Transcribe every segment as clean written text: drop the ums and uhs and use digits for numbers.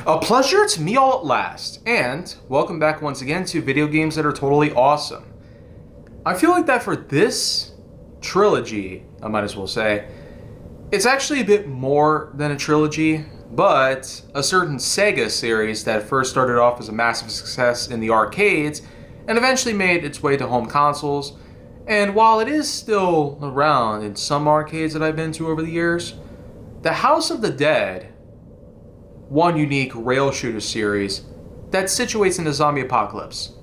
A pleasure, it's me all at last, and welcome back once again to video games that are totally awesome. I feel like that for this trilogy, I might as well say, it's actually a bit more than a trilogy, but a certain Sega series that first started off as a massive success in the arcades and eventually made its way to home consoles. And while it is still around in some arcades that I've been to over the years, the House of the Dead, one unique rail shooter series that situates in the zombie apocalypse,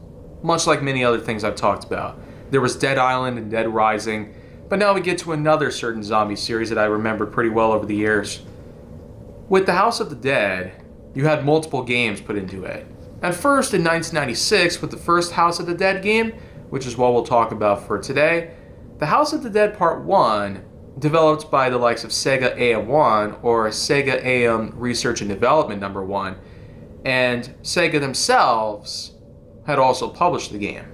much like many other things I've talked about. There was Dead Island and Dead Rising, but now we get to another certain zombie series that I remembered pretty well over the years. With the House of the Dead, you had multiple games put into it. At first in 1996 with the first House of the Dead game, which is what we'll talk about for today, the House of the Dead Part 1, developed by the likes of Sega AM1 or Sega AM Research and Development Number 1, and Sega themselves had also published the game.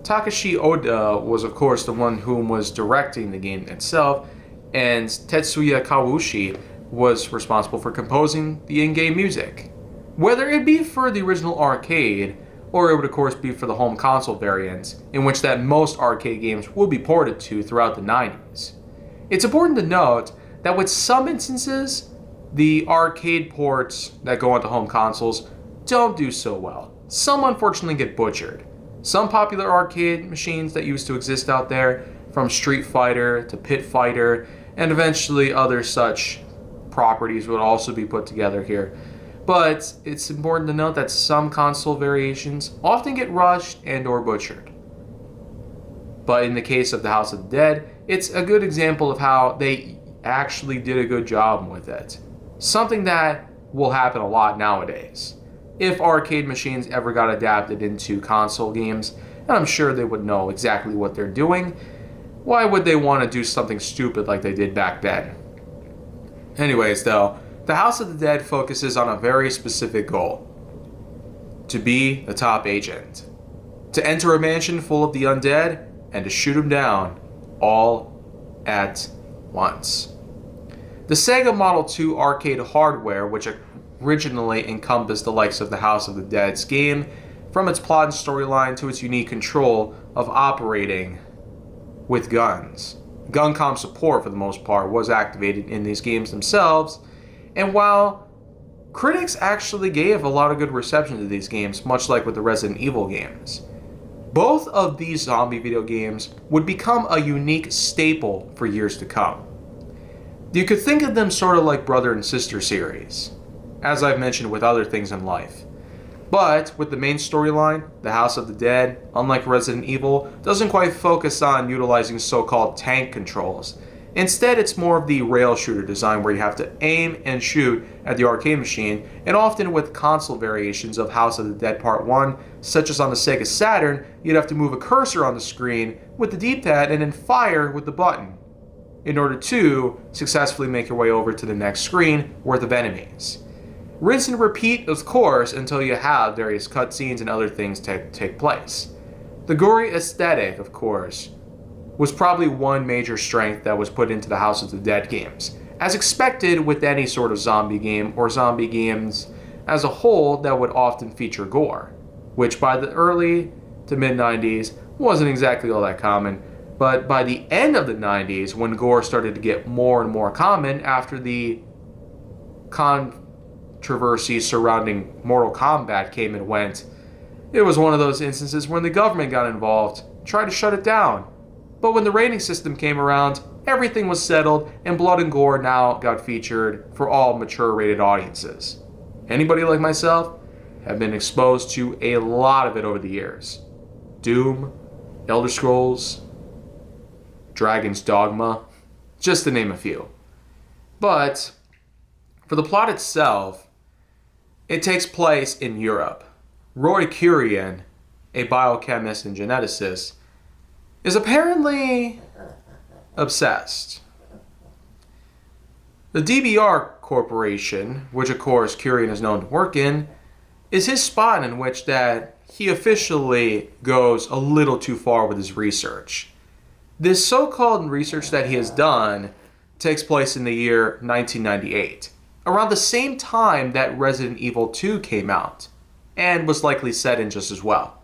Takashi Oda was of course the one who was directing the game itself, and Tetsuya Kawauchi was responsible for composing the in-game music. Whether it be for the original arcade, or it would of course be for the home console variants, in which that most arcade games will be ported to throughout the 90s. It's important to note that with some instances, the arcade ports that go onto home consoles don't do so well. Some unfortunately get butchered. Some popular arcade machines that used to exist out there, from Street Fighter to Pit Fighter, and eventually other such properties would also be put together here. But it's important to note that some console variations often get rushed and or butchered. But in the case of the House of the Dead, it's a good example of how they actually did a good job with it. Something that will happen a lot nowadays. If arcade machines ever got adapted into console games, and I'm sure they would know exactly what they're doing, why would they want to do something stupid like they did back then? Anyways though, the House of the Dead focuses on a very specific goal: to be the top agent, to enter a mansion full of the undead, and to shoot them down all at once. The Sega Model 2 arcade hardware, which originally encompassed the likes of the House of the Dead's game, from its plot and storyline to its unique control of operating with guns. Guncom support, for the most part, was activated in these games themselves. And while critics actually gave a lot of good reception to these games, much like with the Resident Evil games, both of these zombie video games would become a unique staple for years to come. You could think of them sort of like brother and sister series, as I've mentioned with other things in life. But with the main storyline, the House of the Dead, unlike Resident Evil, doesn't quite focus on utilizing so-called tank controls. Instead, it's more of the rail shooter design where you have to aim and shoot at the arcade machine, and often with console variations of House of the Dead Part 1, such as on the Sega Saturn, you'd have to move a cursor on the screen with the D-pad and then fire with the button in order to successfully make your way over to the next screen worth of enemies. Rinse and repeat, of course, until you have various cutscenes and other things take place. The gory aesthetic, of course, was probably one major strength that was put into the House of the Dead games, as expected with any sort of zombie game or zombie games as a whole that would often feature gore, which by the early to mid-90s wasn't exactly all that common, but by the end of the 90s, when gore started to get more and more common after the controversy surrounding Mortal Kombat came and went, it was one of those instances when the government got involved, tried to shut it down. But when the rating system came around, everything was settled, and blood and gore now got featured for all mature rated audiences. Anybody like myself have been exposed to a lot of it over the years. Doom, Elder Scrolls, Dragon's Dogma, just to name a few. But for the plot itself, it takes place in Europe. Roy Kurian, a biochemist and geneticist, is apparently obsessed. The DBR Corporation, which of course Kurian is known to work in, is his spot in which that he officially goes a little too far with his research. This so-called research that he has done takes place in the year 1998. around the same time that Resident Evil 2 came out, and was likely set in just as well.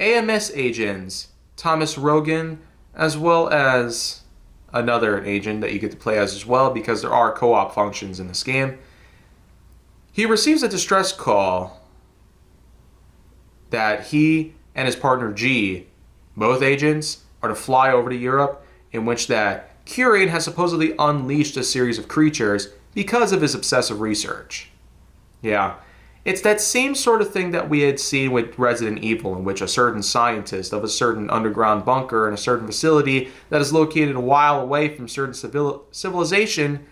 AMS agents Thomas Rogan, as well as another agent that you get to play as well, because there are co-op functions in this game. He receives a distress call that he and his partner G, both agents, are to fly over to Europe, in which that Kyrian has supposedly unleashed a series of creatures because of his obsessive research. Yeah, it's that same sort of thing that we had seen with Resident Evil, in which a certain scientist of a certain underground bunker in a certain facility that is located a while away from certain civilization,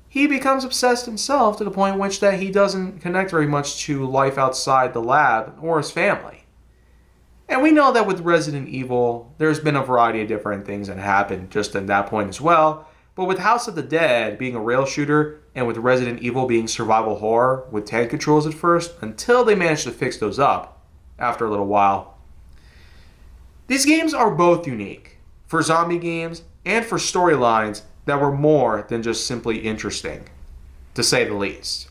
he becomes obsessed himself to the point in which that he doesn't connect very much to life outside the lab or his family. And we know that with Resident Evil, there's been a variety of different things that happened just at that point as well. But with House of the Dead being a rail shooter, and with Resident Evil being survival horror with tank controls at first, until they managed to fix those up after a little while. These games are both unique for zombie games and for storylines that were more than just simply interesting, to say the least.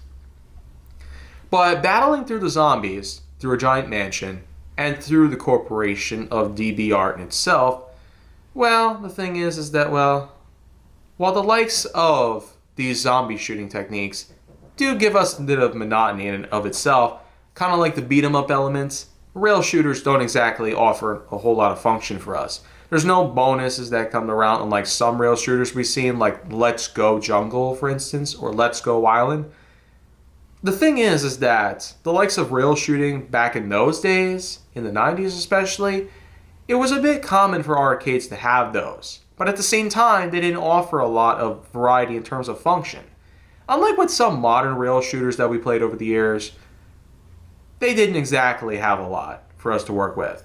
But battling through the zombies, through a giant mansion, and through the corporation of DB Art itself, well, the thing is that, well, while the likes of these zombie shooting techniques do give us a bit of monotony in and of itself, kind of like the beat 'em up elements, rail shooters don't exactly offer a whole lot of function for us. There's no bonuses that come around unlike some rail shooters we've seen, like Let's Go Jungle, for instance, or Let's Go Island. The thing is that the likes of rail shooting back in those days, in the 90s especially, it was a bit common for arcades to have those. But at the same time, they didn't offer a lot of variety in terms of function. Unlike with some modern rail shooters that we played over the years, they didn't exactly have a lot for us to work with.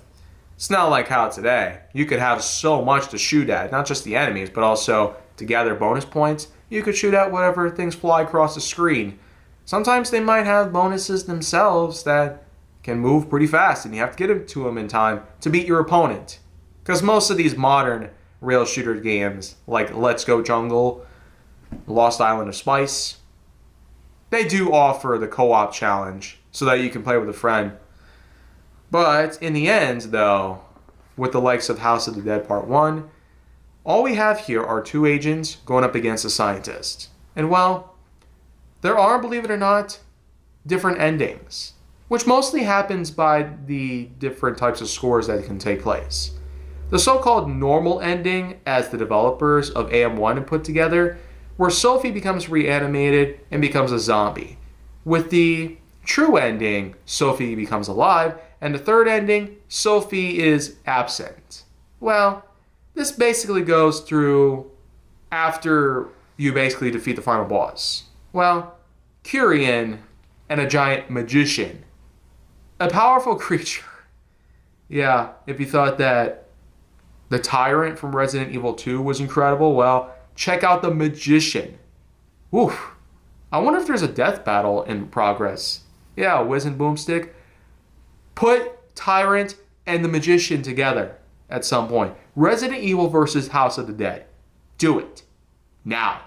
It's not like how today, you could have so much to shoot at, not just the enemies, but also to gather bonus points. You could shoot at whatever things fly across the screen. Sometimes they might have bonuses themselves that can move pretty fast, and you have to get to them in time to beat your opponent. Because most of these modern rail shooter games, like Let's Go Jungle, Lost Island of Spice, they do offer the co-op challenge so that you can play with a friend. But in the end, though, with the likes of House of the Dead Part 1, all we have here are two agents going up against a scientist. And well, there are, believe it or not, different endings, which mostly happens by the different types of scores that can take place. The so-called normal ending, as the developers of AM1 have put together, where Sophie becomes reanimated and becomes a zombie. With the true ending, Sophie becomes alive, and the third ending, Sophie is absent. Well, this basically goes through after you basically defeat the final boss. Well, Kyrian and a giant magician. A powerful creature. Yeah, if you thought that the Tyrant from Resident Evil 2 was incredible, well, check out the Magician. Oof. I wonder if there's a death battle in progress. Yeah, Whiz and Boomstick. Put Tyrant and the Magician together at some point. Resident Evil versus House of the Dead. Do it. Now.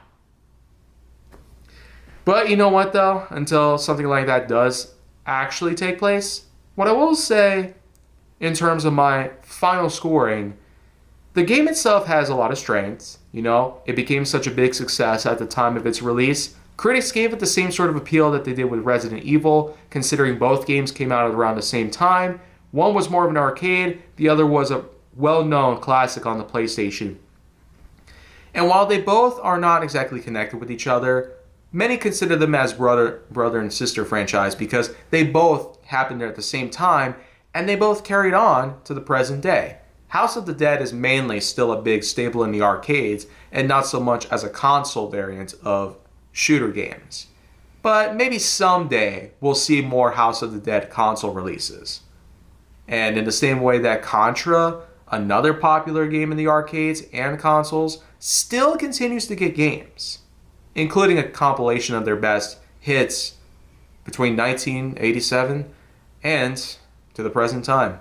But you know what, though? Until something like that does actually take place, what I will say in terms of my final scoring, the game itself has a lot of strengths. You know, it became such a big success at the time of its release. Critics gave it the same sort of appeal that they did with Resident Evil, considering both games came out around the same time. One was more of an arcade, the other was a well-known classic on the PlayStation. And while they both are not exactly connected with each other, many consider them as brother and sister franchise because they both happened there at the same time, and they both carried on to the present day. House of the Dead is mainly still a big staple in the arcades, and not so much as a console variant of shooter games. But maybe someday we'll see more House of the Dead console releases. And in the same way that Contra, another popular game in the arcades and consoles, still continues to get games, including a compilation of their best hits between 1987 and to the present time.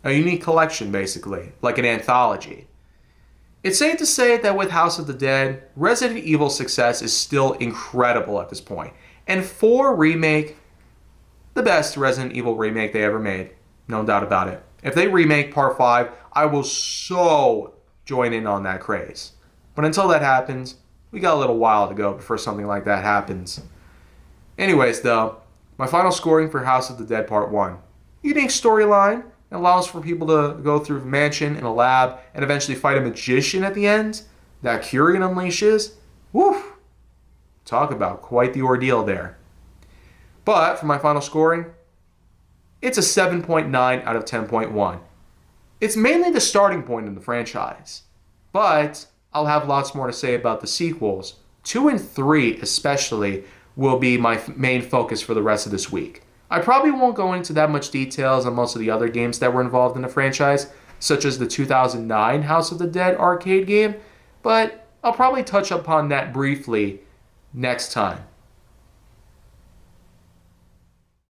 A unique collection, basically, like an anthology. It's safe to say that with House of the Dead, Resident Evil's success is still incredible at this point. And 4 Remake, the best Resident Evil remake they ever made. No doubt about it. If they remake Part 5, I will so join in on that craze. But until that happens, we got a little while to go before something like that happens. Anyways, though, my final scoring for House of the Dead Part 1. Unique storyline. It allows for people to go through a mansion and a lab and eventually fight a magician at the end that Curien unleashes. Woof! Talk about quite the ordeal there. But for my final scoring, it's a 7.9 out of 10.1. It's mainly the starting point in the franchise, but I'll have lots more to say about the sequels. 2 and 3 especially will be my main focus for the rest of this week. I probably won't go into that much details on most of the other games that were involved in the franchise, such as the 2009 House of the Dead arcade game, but I'll probably touch upon that briefly next time.